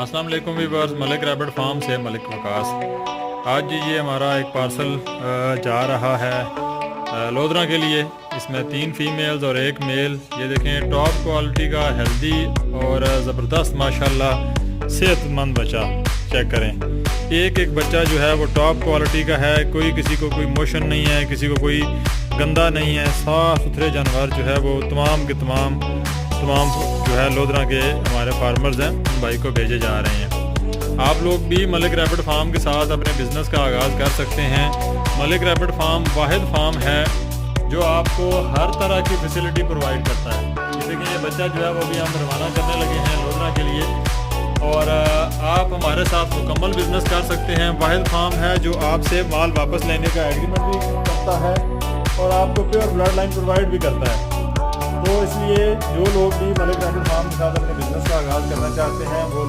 अस्सलाम वालेकुम viewers, Malik rabbit farm से मलिक वकास। आज ये हमारा एक पार्सल जा रहा है लोधरा के लिए। इसमें 3 फीमेल्स और 1 मेल। ये देखें, टॉप क्वालिटी का हेल्दी और ज़बरदस्त माशाल्लाह सेहतमंद बच्चा। चेक करें, एक बच्चा जो है वो टॉप क्वालिटी का है। कोई किसी को कोई मोशन नहीं है, किसी को कोई गंदा नहीं है। साफ़ सुथरे जानवर जो है वो तमाम के तमाम जो है लोधरा के हमारे फार्मर्स हैं, उन भाई को भेजे जा रहे हैं। आप लोग भी मलिक रैबिट फार्म के साथ अपने बिज़नेस का आगाज़ कर सकते हैं। मलिक रैबिट फार्म वाहिद फार्म है जो आपको हर तरह की फैसिलिटी प्रोवाइड करता है। जैसे कि ये बच्चा जो है वो भी हम रवाना करने लगे हैं लोधरा के लिए, और आप हमारे साथ मुकम्मल बिज़नेस कर सकते हैं। वाहिद फार्म है जो आपसे माल वापस लेने का एग्रीमेंट भी करता है और आपको प्योर ब्लड लाइन प्रोवाइड भी करता है। तो इसलिए जो लोग भी मलिक रैबिट फार्म के साथ अपने बिज़नेस का आगाज़ करना चाहते हैं वो